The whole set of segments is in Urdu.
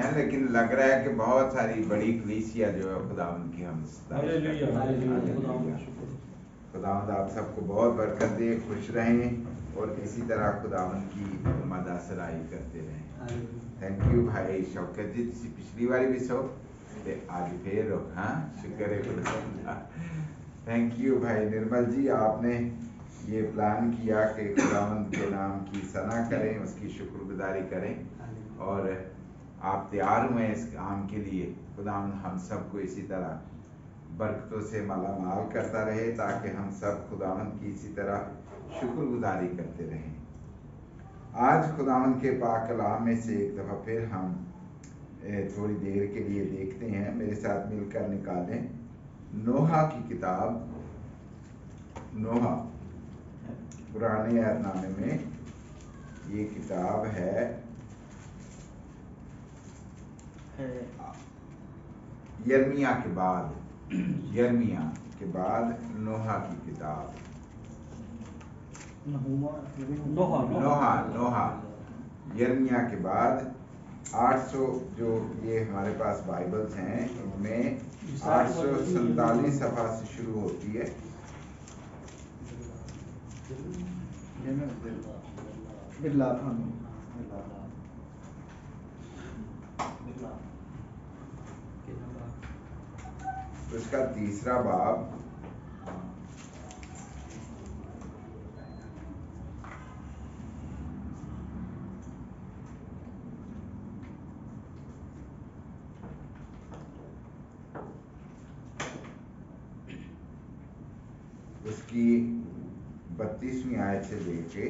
ہیں، لیکن لگ رہا ہے کہ بہت ساری بڑی کلیسیا جو ہے خداوند کی ہم خداوند آپ سب کو بہت برکت دے، خوش رہیں اور اسی طرح خداوند کی مدح سرائی کرتے رہیں۔ تھینک یو بھائی شوکت جی، پچھلی باری بھی سو آج پھر ہاں شکر ہے خدا۔ تھینک یو بھائی نرمل جی، آپ نے یہ پلان کیا کہ خداوند کے نام کی ثنا کریں، اس کی شکر گزاری کریں، اور آپ تیار ہوئے اس کام کے لیے۔ خداوند ہم سب کو اسی طرح برکتوں سے مالا مال کرتا رہے تاکہ ہم سب خداوند کی اسی طرح شکر گزاری کرتے رہیں۔ آج خداوند کے پاک کلام میں سے ایک دفعہ پھر ہم تھوڑی دیر کے لیے دیکھتے ہیں، میرے ساتھ مل کر نکالیں نوح کی کتاب۔ نوح پرانے عہد نامے میں یہ کتاب ہے، یرمیہ کے بعد، یرمیہ کے بعد نوح کی کتاب، نوح یرمیہ کے بعد 800 جو یہ ہمارے پاس بائبلز ہیں ان میں 847 صفحہ سے شروع ہوتی ہے۔ اس کا تیسرا باب اس کی 32ویں آیت سے لے کے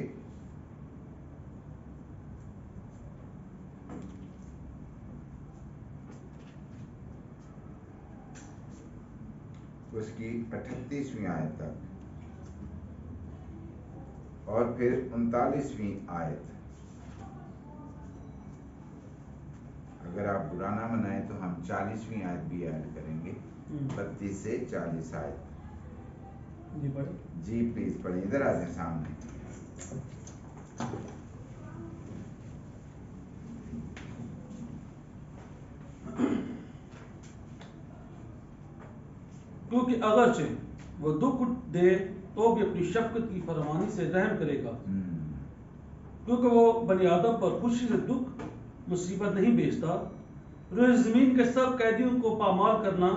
اس کی 38ویں آیت تک، اور پھر 39ویں آیت۔ اگر آپ برا نہ منائیں تو ہم 40ویں آیت بھی ایڈ کریں گے، 32 سے 40 آیت۔ جی پلیز پڑھیں، ادھر آ جائیں سامنے۔ کیونکہ اگرچہ وہ دکھ دے تو بھی اپنی شفقت کی فراوانی سے رحم کرے گا، کیونکہ وہ بنی آدم پر خوشی سے دکھ مصیبت نہیں بھیجتا۔ روئے زمین کے سب قیدیوں کو پامال کرنا،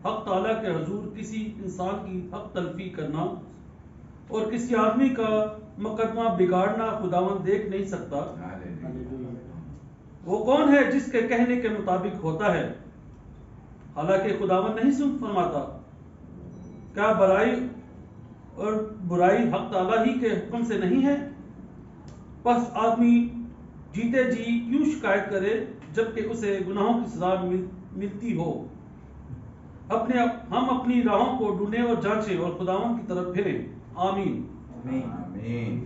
حق تعالیٰ کے حضور کسی انسان کی حق تلفی کرنا اور کسی آدمی کا مقدمہ بگاڑنا خداوند دیکھ نہیں سکتا۔ وہ کون ہے جس کے کہنے کے مطابق ہوتا ہے، حالانکہ خداوند نہیں سن فرماتا؟ کیا برائی اور برائی حق تعالیٰ ہی کے حکم سے نہیں ہے؟ پس آدمی جیتے جی کیوں شکایت کرے جبکہ اسے گناہوں کی سزا ملتی ہو؟ ہم اپنی راہوں کو ڈھونڈیں اور جانچیں اور خداوند کی طرف پھریں۔ آمین۔ آمین۔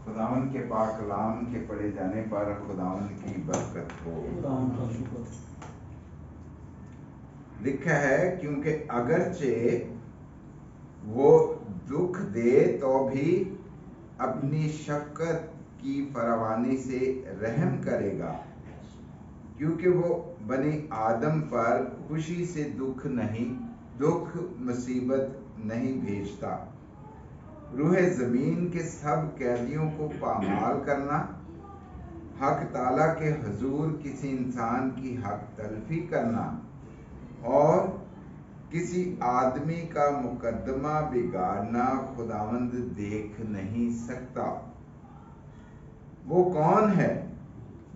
خداوند کے پاک کلام کے پڑھے جانے پر خداوند کی برکت ہو۔ لکھا ہے کیونکہ اگرچہ وہ دکھ دے تو بھی اپنی شفقت کی فراوانی سے رحم کرے گا، کیونکہ وہ بنی آدم پر خوشی سے دکھ مصیبت نہیں بھیجتا۔ روح زمین کے سب قیدیوں کو پامال کرنا، حق تعالیٰ کے حضور کسی انسان کی حق تلفی کرنا اور کسی آدمی کا مقدمہ بگاڑنا خداوند دیکھ نہیں سکتا۔ وہ کون ہے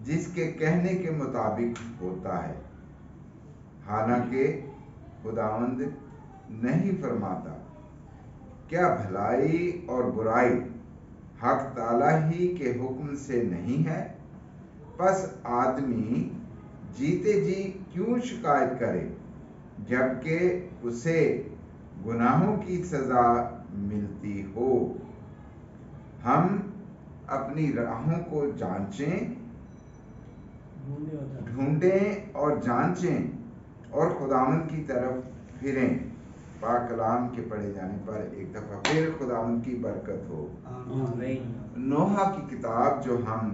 جس کے کہنے کے مطابق ہوتا ہے، حالانکہ خداوند نہیں فرماتا؟ کیا بھلائی اور برائی حق تعالیٰ ہی کے حکم سے نہیں ہے؟ پس آدمی جیتے جی کیوں شکایت کرے جبکہ اسے گناہوں کی سزا ملتی ہو؟ ہم اپنی راہوں کو ڈھونڈیں اور جانچیں اور خداوند کی طرف پھریں۔ پاک کلام کے پڑھے جانے پر ایک دفعہ پھر خداوند کی برکت ہو۔ نوح کی کتاب جو ہم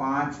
5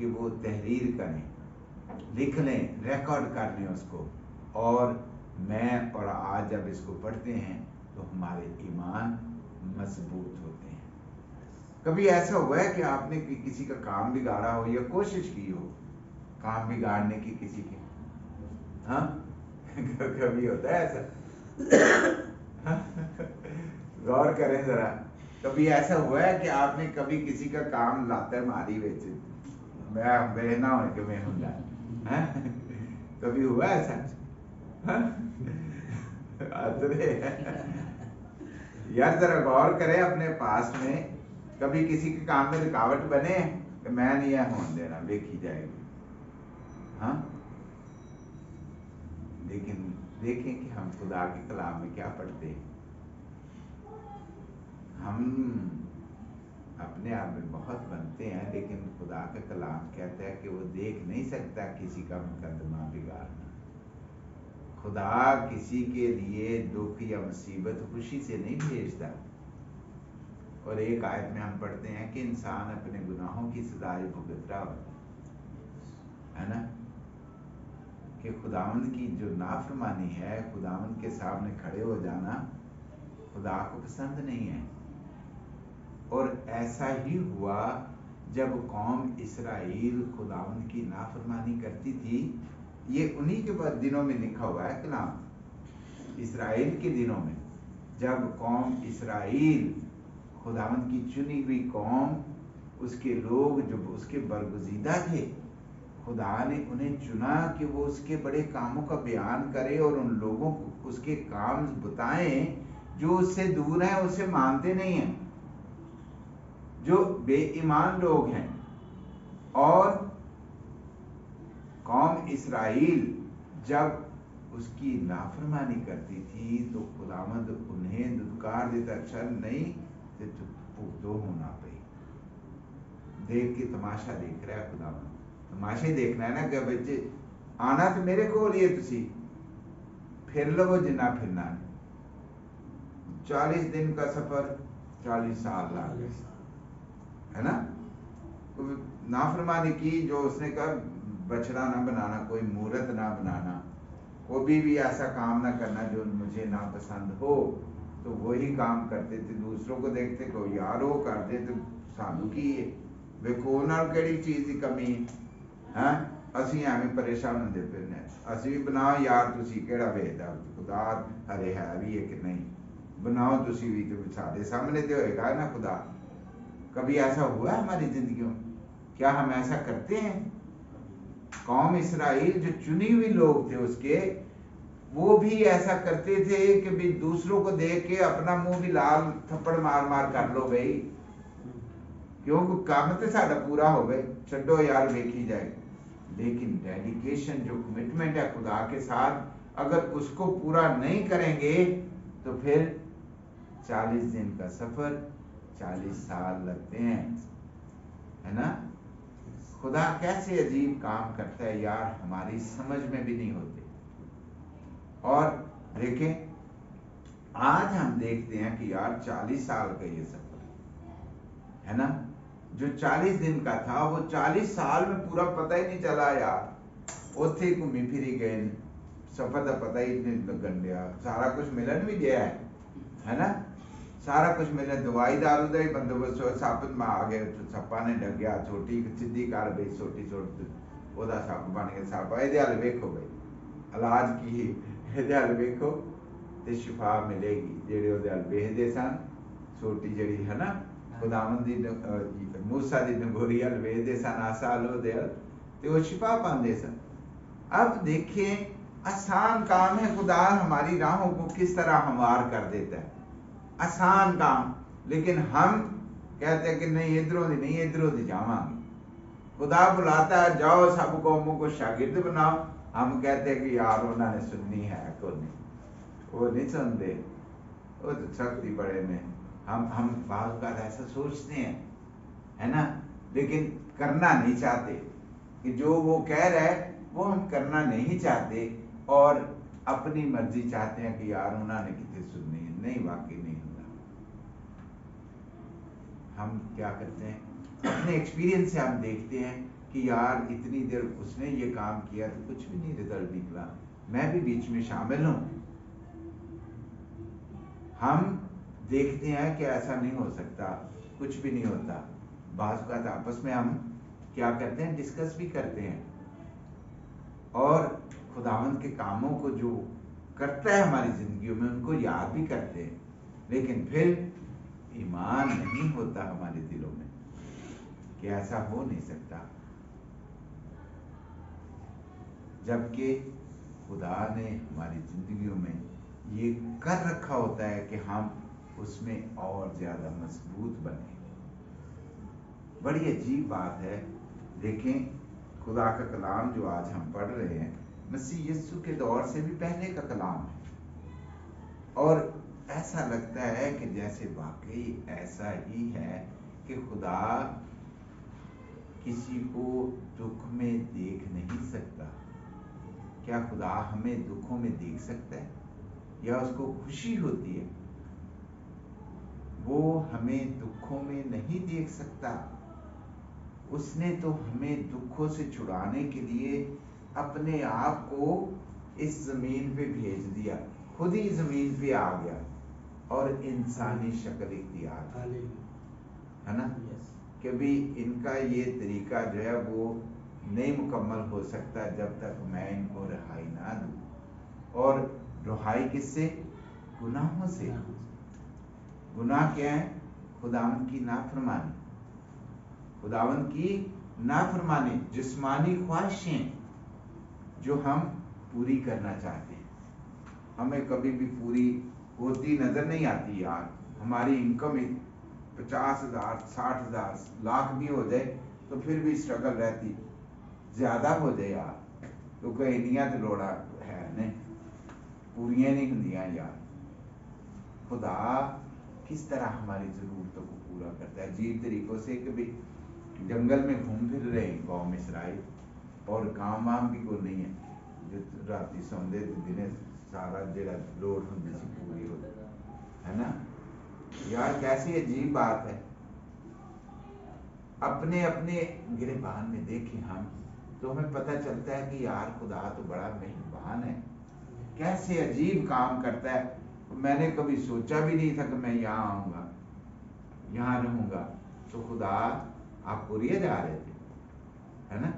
کہ وہ تحریر کریں, لکھ لیں, ریکارڈ کر لیں اس کو, اور میں اور آج جب اس کو پڑھتے ہیں تو ہمارے ایمان مضبوط ہوتے ہیں. کبھی ایسا ہوا ہے کہ آپ نے کسی کا کام بگاڑا ہو یا کوشش کی ہو کام بگاڑنے کی کسی کے؟ ہاں کبھی ہوتا ہے ایسا؟ غور کریں ذرا, کبھی ایسا ہوا ہے کہ آپ نے کبھی کسی کا کام لاتا ماری بیچ میں نہ ہو کہ میں ہوں گا, کبھی ہوا ایسا؟ یار ذرا غور کریں اپنے پاس میں, کبھی کسی کے کام میں رکاوٹ بنے کہ میں نہیں یہ ہون دینا, دیکھی جائے گی. ہاں لیکن دیکھیں کہ ہم خدا کے کلام میں کیا پڑھتے ہیں. ہم اپنے آپ میں بہت بنتے ہیں, لیکن خدا کا کلام کہتا ہے کہ وہ دیکھ نہیں سکتا کسی کا مقدمہ بگاڑنا. خدا کسی کے لیے دکھ یا مصیبت خوشی سے نہیں بھیجتا. اور ایک آیت میں ہم پڑھتے ہیں کہ انسان اپنے گناہوں کی سزا بھگت رہا ہے نا, کہ خداوند کی جو نافرمانی ہے, خداوند کے سامنے کھڑے ہو جانا خدا کو پسند نہیں ہے. اور ایسا ہی ہوا جب قوم اسرائیل خداوند کی نافرمانی کرتی تھی. یہ انہی کے بعد دنوں میں لکھا ہوا ہے کلام, اسرائیل کے دنوں میں جب قوم اسرائیل خداوند کی چنی ہوئی قوم, اس کے لوگ جو اس کے برگزیدہ تھے, خدا نے انہیں چنا کہ وہ اس کے بڑے کاموں کا بیان کرے اور ان لوگوں کو اس کے کام بتائیں جو اس سے دور ہیں, اسے مانتے نہیں ہیں, جو بے ایمان لوگ ہیں. اور قوم اسرائیل جب اس کی نافرمانی کرتی تھی تو خداوند انہیں دھتکار دیتا, اچھا نہیں دو ہونا پئی. دیکھ کے تماشا دیکھ رہا ہے خداوند, تماشے دیکھنا ہے نا کہ بچے آنا تو میرے کو لیے تسی پھر لو جنا پھرنا. 40 دن کا سفر 40 سال لگ گئے ہے نا. نافرمانی کی, جو اس نے کہا بچڑا نہ بنانا, کوئی مورت نہ بنانا, کوئی بھی ایسا کام نہ کرنا جو مجھے ناپسند ہو. تو وہی کام کرتے تھے, دوسروں کو دیکھتے کہ یار وہ کرتے تو سانو کی ہے ویکو نال کیڑی چیز کی کمی ہے, اسی ایویں پریشان ہوندے پھرنے, اسی بھی بناؤ یار تسی کیڑا ویکھدا خدا ہرے ہے بھی ہے کہ نہیں, بناؤ تسی بھی تو سارے سامنے تو ہوئے گا نا خدا. کبھی ایسا ہوا ہے ہماری زندگیوں, کیا ہم ایسا کرتے ہیں؟ قوم اسرائیل جو چنی ہوئی لوگ تھے اس کے, وہ بھی ایسا کرتے تھے کہ بھی دوسروں کو دیکھ کے اپنا منہ بھی لال تھپڑ مار مار کر لو بھائی, کیونکہ کام تو ساڈا پورا ہو گئے, چھڈو یار ویکھی جائے. لیکن ڈیڈیکیشن جو کمٹمنٹ ہے خدا کے ساتھ, اگر اس کو پورا نہیں کریں گے تو پھر 40 دن کا سفر 40 سال لگتے ہیں, ہے نا. خدا کیسے عجیب کام کرتا ہے یار, ہماری سمجھ میں بھی نہیں ہوتے. اور دیکھیں آج ہم دیکھتے ہیں کہ یار 40 سال کا یہ سفر ہے نا, جو 40 دن کا تھا وہ 40 سال میں پورا پتہ ہی نہیں چلا یار. اوتھے گھومی پھری گئے, سفر کا پتہ ہی نہیں لگن دیا, سارا کچھ ملن بھی گیا ہے نا, سارا کچھ ملے, دوائی دارو کا ہی بندوبست ہو, سپ میں آ گئے, سپا نے ڈگیا, چھوٹی سیدھی کر گئی, چھوٹی چھوٹی وہ سپ بن گیا, سپ یہ ہل ویکھو گئی علاج کی, یہ ہل ویکھو تے شفا ملے گی. جہے وہ ہل ویکھتے سن, چھوٹی جڑی ہے نا خداوند دی موسیٰ دی ڈنگوری ہل ویکھتے سن, آسا لو دے تے وہ شفا پاندے سن. اب دیکھیں آسان کام ہے, خدا ہماری راہوں کو کس طرح ہموار کر دیتا ہے, آسان کام. لیکن ہم کہتے ہیں کہ نہیں ادھروں دی نہیں, ادھروں دی جاواں گے. خدا بلاتا ہے جاؤ سب قوموں کو شاگرد بناؤ, ہم کہتے ہیں کہ یار انہوں نے سننی ہے کوئی نہیں, وہ نہیں سنتے, وہ تو سختی بڑے میں. ہم بعض بار ایسا سوچتے ہیں ہے نا, لیکن کرنا نہیں چاہتے, کہ جو وہ کہہ رہا ہے وہ ہم کرنا نہیں چاہتے, اور اپنی مرضی چاہتے ہیں کہ یار انہوں نے کتنے سننی ہے. نہیں, واقعی نہیں ہوتا. ہم کیا کرتے ہیں, اپنے ایکسپیرینس سے ہم دیکھتے ہیں کہ یار اتنی دیر اس نے یہ کام کیا تو کچھ بھی نہیں رزلٹ نکلا، میں بھی بیچ میں شامل ہوں. ہم دیکھتے ہیں کہ ایسا نہیں ہو سکتا، کچھ بھی نہیں ہوتا. بعض اوقات آپس میں ہم کیا کرتے ہیں، ڈسکس بھی کرتے ہیں اور خداوند کے کاموں کو جو کرتا ہے ہماری زندگیوں میں ان کو یاد بھی کرتے ہیں، لیکن پھر ایمان نہیں ہوتا ہمارے دلوں میں کہ ایسا ہو نہیں سکتا، جبکہ خدا نے ہماری زندگیوں میں یہ کر رکھا ہوتا ہے کہ ہم اس میں اور زیادہ مضبوط بنیں. بڑی عجیب بات ہے. دیکھیں خدا کا کلام جو آج ہم پڑھ رہے ہیں مسیح یسوع کے دور سے بھی پہلے کا کلام ہے، اور ایسا لگتا ہے کہ جیسے واقعی ایسا ہی ہے کہ خدا کسی کو دکھ میں دیکھ نہیں سکتا. کیا خدا ہمیں دکھوں میں دیکھ سکتا ہے یا اس کو خوشی ہوتی ہے؟ وہ ہمیں دکھوں میں نہیں دیکھ سکتا. اس نے تو ہمیں دکھوں سے چھڑانے کے لیے اپنے آپ کو اس زمین پہ بھیج دیا، خود ہی زمین پہ آ گیا اور انسانی شکل اختیار ہے نا. کہ بھی ان کا یہ طریقہ جو ہے وہ نہیں مکمل ہو سکتا جب تک میں ان کو رہائی نہ دوں. اور رہائی کس سے؟ گناہوں سے. گناہ کیا ہے؟ خداوند کی نافرمانی، خداوند کی نافرمانی، جسمانی خواہشیں جو ہم پوری کرنا چاہتے ہیں. ہمیں کبھی بھی پوری ہوتی نظر نہیں آتی. یار ہماری انکم 50,000 60,000 لاکھ بھی ہو جائے تو پھر بھی اسٹرگل رہتی، زیادہ ہو جائے یار تو کوئی نیت لوڑا ہے نہیں، پوریاں نہیں ہوندیاں. یار خدا کس طرح ہماری ضرورتوں کو پورا کرتا ہے عجیب طریقوں سے. کہ بھی جنگل میں گھوم پھر رہے ہیں قوم اسرائیل اور کام وام بھی کوئی نہیں ہے، جو راتی سوندے دن سارا جڑا لوڑ ہوندی سی پوری ہو ہے نا. یار کیسی عجیب بات ہے. اپنے اپنے گریبان میں دیکھیں ہم تو ہمیں پتہ چلتا ہے کہ یار خدا تو بڑا مہربان ہے، کیسے عجیب کام کرتا ہے. میں نے کبھی سوچا بھی نہیں تھا کہ میں یہاں آؤں گا، یہاں رہوں گا. تو خدا آپ کوریا جا رہے تھے ہے نا،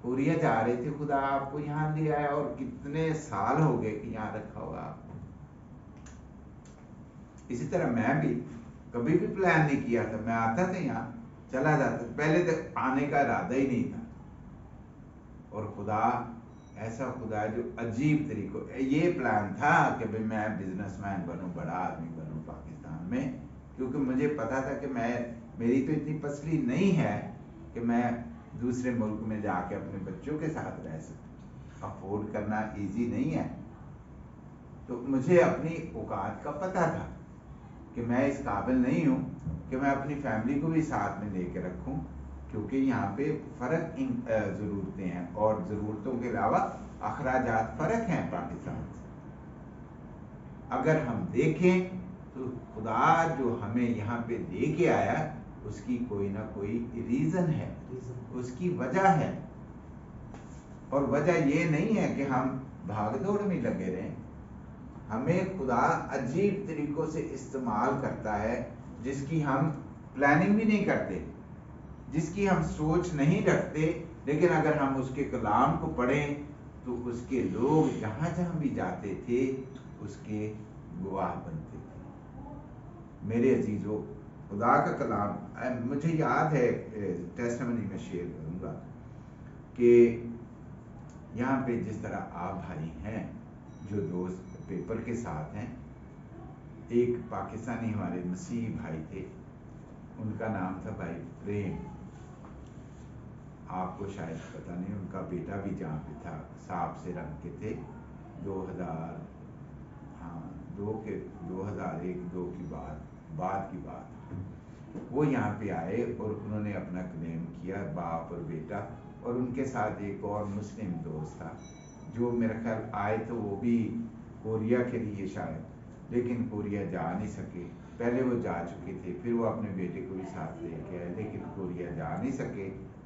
کوریا جا رہے تھے، خدا آپ کو یہاں لے آیا اور کتنے سال ہو گئے کہ یہاں رکھا ہوگا آپ کو. اسی طرح میں بھی کبھی بھی پلان نہیں کیا تھا، میں آتا تھا یہاں چلا جاتا، پہلے تک آنے کا ارادہ ہی نہیں تھا. اور خدا ایسا خدا جو عجیب طریقوں، یہ پلان تھا کہ بھئی میں بزنس مین بنوں، بڑا آدمی بنوں پاکستان میں، کیونکہ مجھے پتا تھا کہ میری تو اتنی پسلی نہیں ہے کہ میں دوسرے ملک میں جا کے اپنے بچوں کے ساتھ رہ سکوں. افورڈ کرنا ایزی نہیں ہے. تو مجھے اپنی اوقات کا پتہ تھا کہ میں اس قابل نہیں ہوں کہ میں اپنی فیملی کو بھی ساتھ میں لے کے رکھوں، کیونکہ یہاں پہ فرق ضرورتیں ہیں اور ضرورتوں کے علاوہ اخراجات فرق ہیں پاکستان سے. اگر ہم دیکھیں تو خدا جو ہمیں یہاں پہ لے کے آیا اس کی کوئی نہ کوئی ریزن ہے، اس کی وجہ ہے. اور وجہ یہ نہیں ہے کہ ہم بھاگ دوڑ میں لگے رہیں. ہمیں خدا عجیب طریقوں سے استعمال کرتا ہے جس کی ہم پلاننگ بھی نہیں کرتے، جس کی ہم سوچ نہیں رکھتے، لیکن اگر ہم اس کے کلام کو پڑھیں تو اس کے لوگ جہاں جہاں بھی جاتے تھے اس کے گواہ بنتے تھے. میرے عزیزو، خدا کا کلام مجھے یاد ہے، ٹیسٹمنی میں شیئر کروں گا کہ یہاں پہ جس طرح آپ بھائی ہیں جو دوست پیپر کے ساتھ ہیں، ایک پاکستانی ہمارے مسیحی بھائی تھے، ان کا نام تھا بھائی پریم. آپ کو شاید پتہ نہیں، ان کا بیٹا بھی جہاں پہ تھا صاحب سے رنگ کے تھے. 2001-2 کی بعد کی بات، وہ یہاں پہ آئے اور انہوں نے اپنا کلیم کیا، باپ اور بیٹا، اور ان کے ساتھ ایک اور مسلم دوست تھا جو میرا خیال آئے تو وہ بھی کوریا کے لیے شاید، لیکن کوریا جا نہیں سکے. پہلے وہ جا چکے تھے، پھر وہ اپنے بیٹے کو بھی ساتھ لے کے آئے لیکن کوریا جا نہیں سکے.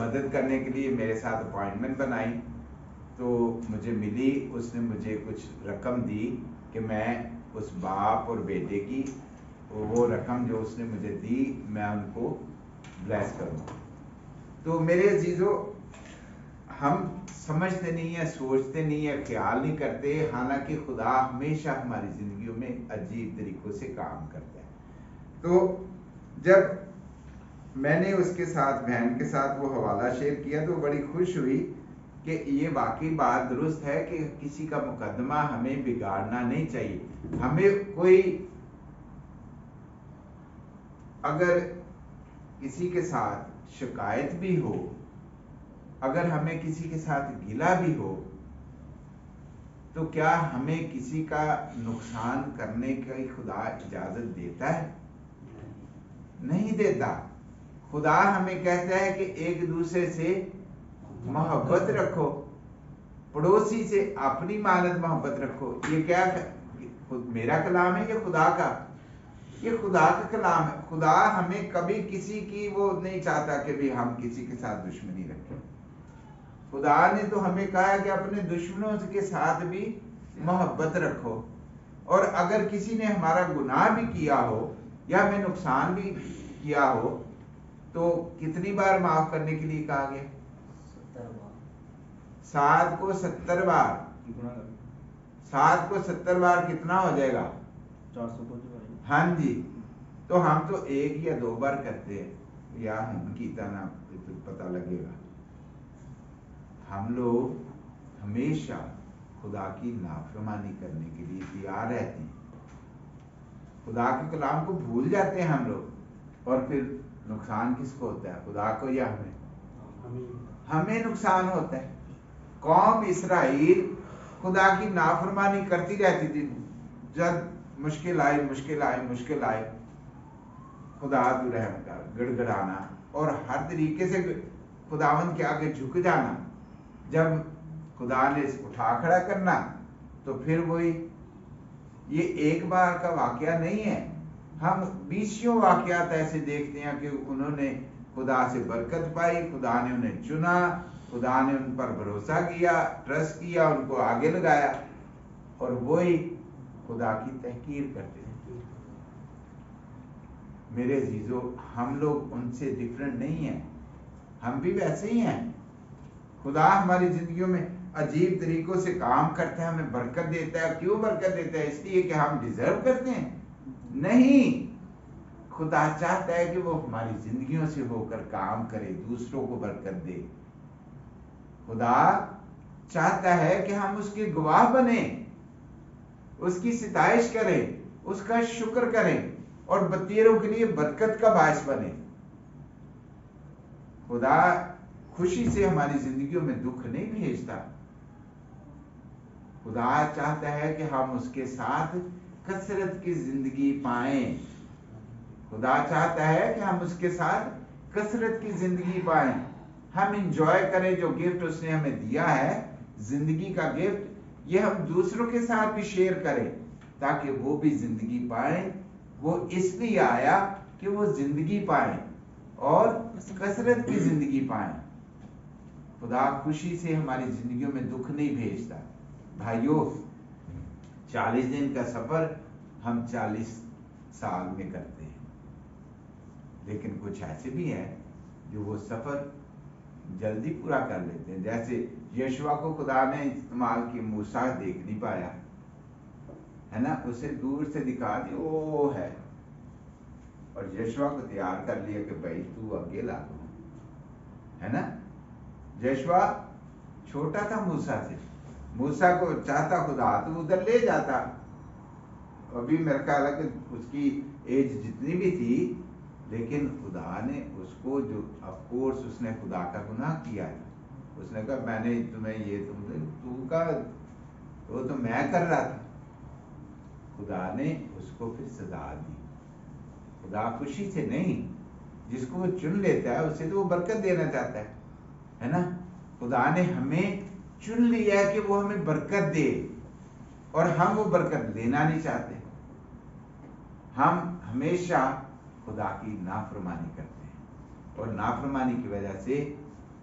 مدد کرنے کے لیے میرے ساتھ اپوائنٹمنٹ بنائی، تو مجھے ملی، اس نے مجھے کچھ رقم دی کہ میں اس باپ اور بیٹے کی وہ رقم جو اس نے مجھے دی میں ان کو بلیس کروں۔ تو میرے عزیزو، ہم سمجھتے نہیں ہیں، سوچتے نہیں ہیں، خیال نہیں کرتے، حالانکہ خدا ہمیشہ ہماری زندگیوں میں عجیب طریقوں سے کام کرتا ہے۔ تو جب میں نے اس کے ساتھ، بہن کے ساتھ وہ حوالہ شیئر کیا تو بڑی خوش ہوئی کہ یہ واقعی بات درست ہے کہ کسی کا مقدمہ ہمیں بگاڑنا نہیں چاہیے۔ ہمیں کوئی اگر کسی کے ساتھ شکایت بھی ہو، اگر ہمیں کسی کے ساتھ گلہ بھی ہو، تو کیا ہمیں کسی کا نقصان کرنے کی خدا اجازت دیتا ہے؟ نہیں دیتا۔ خدا ہمیں کہتا ہے کہ ایک دوسرے سے محبت رکھو، پڑوسی سے اپنی مانند محبت رکھو۔ یہ کیا میرا کلام ہے؟ یہ خدا کا، یہ خدا کا کلام ہے۔ خدا ہمیں کبھی کسی کی وہ نہیں چاہتا کہ بھی ہم کسی کے ساتھ دشمنی رکھیں۔ خدا نے تو ہمیں کہا کہ اپنے دشمنوں کے ساتھ بھی محبت رکھو، اور اگر کسی نے ہمارا گناہ بھی کیا ہو یا ہمیں نقصان بھی کیا ہو تو کتنی بار معاف کرنے کے لیے کہا گیا؟ 7 کو 70 بار۔ 7 کو 70 بار کتنا ہو جائے گا؟ 400۔ ہاں جی، تو ہم تو 1 یا 2 بار کرتے ہیں، یا ہم کیتا نا پتہ لگے گا۔ ہم لوگ ہمیشہ خدا کی نافرمانی کرنے کے لیے تیار رہتے ہیں، خدا کے کلام کو بھول جاتے ہیں ہم لوگ، اور پھر نقصان کس کو ہوتا ہے؟ خدا کو یا ہمیں؟ ہمیں نقصان ہوتا ہے۔ قوم اسرائیل خدا کی نافرمانی کرتی رہتی تھی، جب مشکل آئی خدا تو رحم کر، گڑ گڑانا اور ہر طریقے سے خداوند کے آگے جھک جانا۔ جب خدا نے اٹھا کھڑا کرنا تو پھر وہی، یہ ایک بار کا واقعہ نہیں ہے، ہم 20 واقعات ایسے دیکھتے ہیں کہ انہوں نے خدا سے برکت پائی، خدا نے انہیں چنا، خدا نے ان پر بھروسہ کیا، ٹرسٹ کیا، ان کو آگے لگایا، اور وہی خدا کی تحقیر کرتے ہیں۔ میرے عزیزو، ہم لوگ ان سے ڈیفرنٹ نہیں ہیں، ہم بھی ویسے ہی ہیں۔ خدا ہماری زندگیوں میں عجیب طریقوں سے کام کرتا ہے، ہمیں برکت دیتا ہے۔ کیوں برکت دیتا ہے؟ اس لیے کہ ہم ڈیزرو کرتے ہیں؟ نہیں، خدا چاہتا ہے کہ وہ ہماری زندگیوں سے ہو کر کام کرے، دوسروں کو برکت دے۔ خدا چاہتا ہے کہ ہم اس کے گواہ بنیں، اس کی ستائش کریں، اس کا شکر کریں، اور بتیروں کے لیے برکت کا باعث بنے۔ خدا خوشی سے ہماری زندگیوں میں دکھ نہیں بھیجتا۔ خدا چاہتا ہے کہ ہم اس کے ساتھ کثرت کی زندگی پائیں۔ خدا چاہتا ہے کہ ہم اس کے ساتھ کثرت کی زندگی پائیں، ہم انجوائے کریں جو گفٹ اس نے ہمیں دیا ہے، زندگی کا گفٹ، یہ ہم دوسروں کے ساتھ بھی شیئر کریں تاکہ وہ بھی زندگی پائیں۔ وہ اس لیے آیا کہ وہ زندگی پائیں اور کثرت کی زندگی پائیں۔ خدا خوشی سے ہماری زندگیوں میں دکھ نہیں بھیجتا۔ بھائیو، 40 دن کا سفر ہم 40 سال میں کرتے ہیں، لیکن کچھ ایسے بھی ہیں جو وہ سفر جلدی پورا کر لیتے ہیں۔ جیسے یشوع کو خدا نے استعمال کی، موسیٰ دیکھ نہیں پایا، ہے نا، اسے دور سے دکھا دی وہ ہے، اور یشوع کو تیار کر لیا کہ بھائی تو اکیلا ہے نا۔ یشوع چھوٹا تھا موسیٰ سے، موسیٰ کو چاہتا خدا تو ادھر لے جاتا، ابھی میرا خیال ہے کہ اس کی ایج جتنی بھی تھی، لیکن خدا نے اس کو جو آف کورس اس نے خدا کا گناہ کیا ہے، اس نے کہا میں نے تمہیں یہ وہ تو میں کر رہا تھا، خدا نے اس کو پھر سزا دی۔ خدا خوشی سے نہیں، جس کو وہ چن لیتا ہے اسے تو وہ برکت دینا چاہتا ہے نا۔ خدا نے ہمیں چن لیا ہے کہ وہ ہمیں برکت دے، اور ہم وہ برکت لینا نہیں چاہتے، ہم ہمیشہ خدا کی نافرمانی کرتے ہیں، اور نافرمانی کی وجہ سے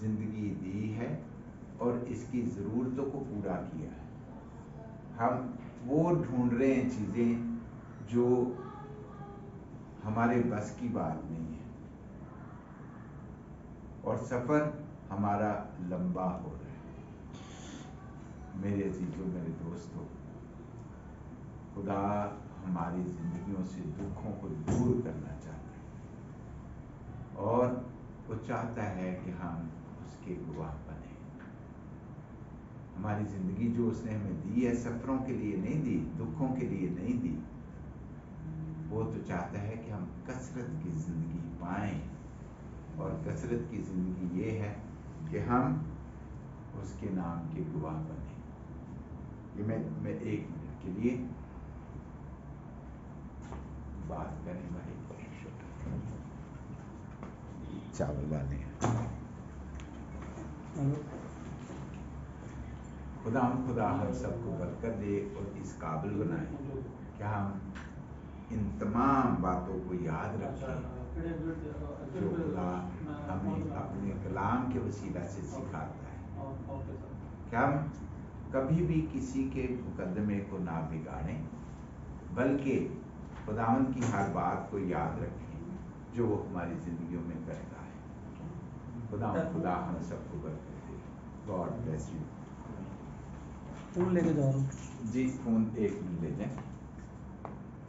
زندگی دی ہے اور اس کی ضرورتوں کو پورا کیا ہے. ہم وہ ڈھونڈ رہے ہیں چیزیں جو ہمارے بس کی بات نہیں ہے، اور سفر ہمارا لمبا ہو رہا ہے. میرے عزیزوں، میرے دوستوں، خدا ہماری زندگیوں سے دکھوں کو دور کرنا چاہتا ہے، اور وہ چاہتا ہے کہ ہم اس کے گواہ بنیں. ہماری زندگی جو اس نے ہمیں دی ہے سفروں کے لیے نہیں دی، دکھوں کے لیے نہیں دی. وہ تو چاہتا ہے کہ ہم کثرت کی زندگی پائیں، اور کثرت کی زندگی یہ ہے کہ ہم اس کے نام کے گواہ بنیں. یہ میں 1 منٹ کے لیے بات کریں بھائی. چاول والے خدا ہم سب کو برکت دے اور اس قابل بنائے کہ ہم ان تمام باتوں کو یاد رکھیں جو خدا ہمیں اپنے کلام کے وسیلہ سے سکھاتا ہے، کہ ہم کبھی بھی کسی کے مقدمے کو نہ بگاڑیں، بلکہ خداوند کی ہر بات کو یاد رکھیں جو وہ ہماری زندگیوں میں کرتا ہے. خدا ہم سب کو برکت دے. God bless you. فون لے کے جا رہا ہوں. جی فون 1 منٹ لے لیں.